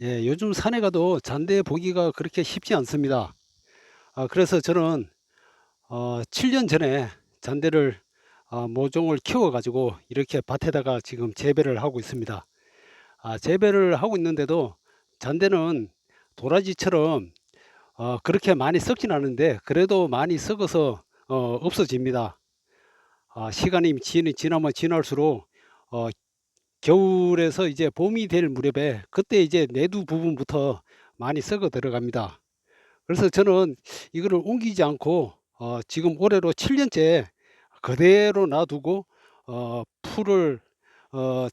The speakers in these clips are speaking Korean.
예, 요즘 산에 가도 잔대 보기가 그렇게 쉽지 않습니다. 그래서 저는 7년 전에 잔대를 모종을 키워가지고 이렇게 밭에다가 지금 재배를 하고 있습니다. 재배를 하고 있는데도 잔대는 도라지처럼 그렇게 많이 썩진 않은데 그래도 많이 썩어서 없어집니다. 시간이 지나면 지날수록 어, 겨울에서 이제 봄이 될 무렵에 그때 이제 내두 부분부터 많이 썩어 들어갑니다. 그래서 저는 이거를 옮기지 않고 지금 올해로 7년째 그대로 놔두고 풀을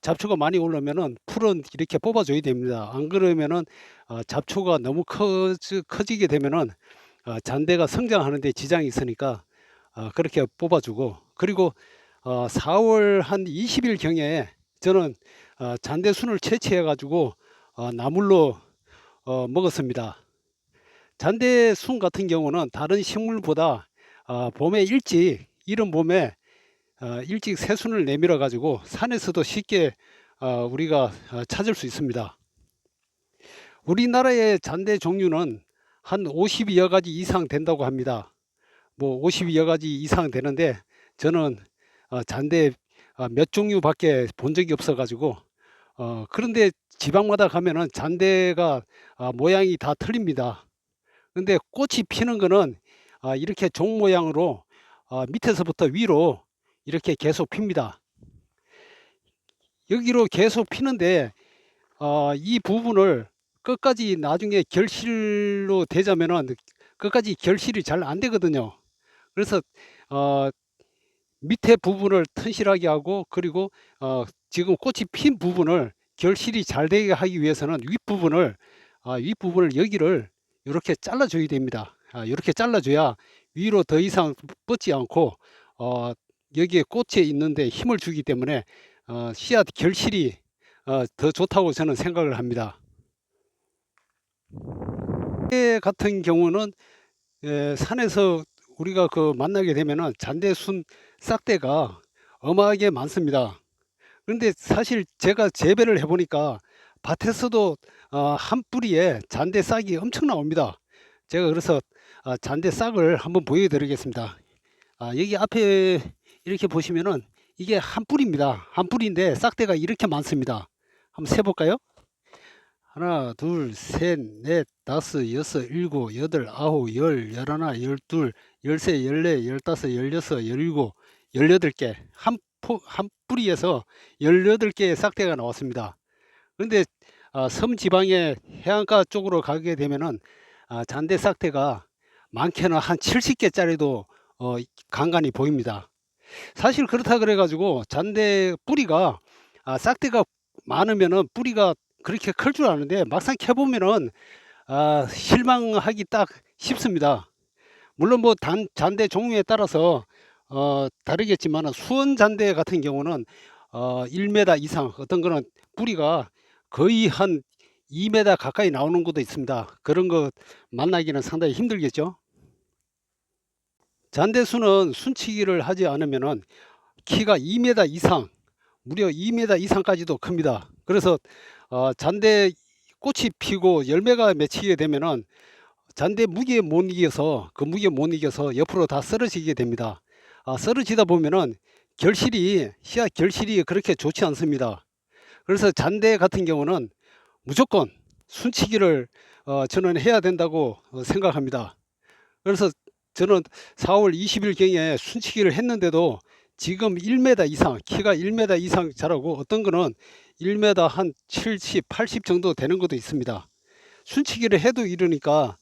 잡초가 많이 올라오면은 풀은 이렇게 뽑아줘야 됩니다. 안 그러면은 잡초가 너무 커지게 되면은 잔대가 성장하는 데 지장이 있으니까 그렇게 뽑아주고, 그리고 4월 한 20일 경에 저는 잔대순을 채취해 가지고 나물로 먹었습니다. 잔대순 같은 경우는 다른 식물보다 봄에 일찍, 이른 봄에 일찍 새순을 내밀어 가지고 산에서도 쉽게 우리가 찾을 수 있습니다. 우리나라의 잔대 종류는 한 50여 가지 이상 된다고 합니다. 뭐 50여 가지 이상 되는데 저는 잔대 몇 종류밖에 본 적이 없어 가지고 그런데 지방마다 가면은 잔대가 모양이 다 틀립니다. 근데 꽃이 피는 거는 이렇게 종 모양으로 밑에서부터 위로 이렇게 계속 핍니다. 여기로 계속 피는데 이 부분을 끝까지 나중에 결실로 되자면은 끝까지 결실이 잘 안 되거든요. 그래서 어, 밑에 부분을 튼실하게 하고, 그리고 지금 꽃이 핀 부분을 결실이 잘 되게 하기 위해서는 윗부분을 여기를 이렇게 잘라 줘야 됩니다. 이렇게 잘라 줘야 위로 더 이상 뻗지 않고 어, 여기에 꽃에 있는데 힘을 주기 때문에 씨앗 결실이 더 좋다고 저는 생각을 합니다. 해 같은 경우는 산에서 우리가 그 만나게 되면은 잔대순 싹대가 어마하게 많습니다. 그런데 사실 제가 재배를 해보니까 밭에서도 한 뿌리에 잔대 싹이 엄청 나옵니다. 제가 그래서 잔대 싹을 한번 보여드리겠습니다. 여기 앞에 이렇게 보시면은 이게 한 뿌리입니다. 한 뿌리인데 싹대가 이렇게 많습니다. 한번 세볼까요? 하나, 둘, 셋, 넷, 다섯, 여섯, 일곱, 여덟, 아홉, 열, 열하나, 열둘, 열세, 열네, 열다섯, 열여섯, 열일곱, 열여덟 개. 한 뿌리에서 18개의 싹대가 나왔습니다. 그런데 섬 지방의 해안가 쪽으로 가게 되면은 잔대 싹대가 많게는 한 70개짜리도 간간히 보입니다. 사실 그렇다 그래가지고 잔대 뿌리가 싹대가 많으면은 뿌리가 그렇게 클 줄 아는데 막상 캐보면은 실망하기 딱 쉽습니다. 물론 뭐 잔대 종류에 따라서 다르겠지만 수원 잔대 같은 경우는 1m 이상, 어떤 거는 뿌리가 거의 한 2m 가까이 나오는 것도 있습니다. 그런 거 만나기는 상당히 힘들겠죠. 잔대수는 순치기를 하지 않으면은 키가 2m 이상, 무려 2m 이상까지도 큽니다. 그래서 잔대 꽃이 피고 열매가 맺히게 되면은 잔대 무게에 못 이겨서, 그 무게에 못 이겨서 옆으로 다 쓰러지게 됩니다. 쓰러지다 보면은 씨앗 결실이 그렇게 좋지 않습니다. 그래서 잔대 같은 경우는 무조건 순치기를 저는 해야 된다고 생각합니다. 그래서 저는 4월 20일 경에 순치기를 했는데도 지금 1m 이상, 키가 1m 이상 자라고, 어떤 거는 1m 한 70, 80 정도 되는 것도 있습니다. 순치기를 해도 이러니까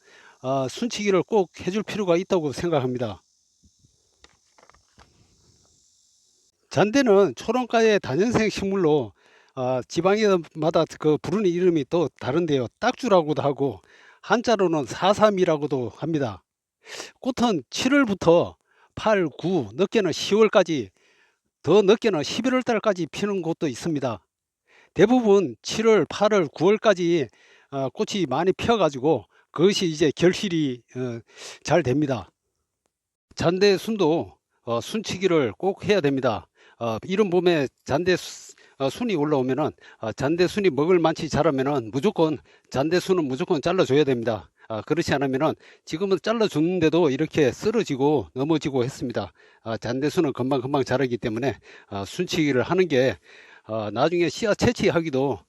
순치기를 꼭 해줄 필요가 있다고 생각합니다. 잔대는 초롱가의 다년생 식물로 지방마다 그 부르는 이름이 또 다른데요. 딱주라고도 하고 한자로는 사삼이라고도 합니다. 꽃은 7월부터 8, 9, 늦게는 10월까지, 더 늦게는 11월 달까지 피는 곳도 있습니다. 대부분 7월, 8월, 9월까지 꽃이 많이 피어가지고 그것이 이제 결실이 잘 됩니다. 잔대 순도 순치기를 꼭 해야 됩니다. 이른 봄에 잔대 순이 올라오면은 잔대순이 먹을 만치 자라면은 무조건 잔대순은 무조건 잘라줘야 됩니다. 그렇지 않으면은 지금은 잘라줬는데도 이렇게 쓰러지고 넘어지고 했습니다. 잔대순은 금방금방 자라기 때문에 순치기를 하는 게 나중에 씨앗 채취하기도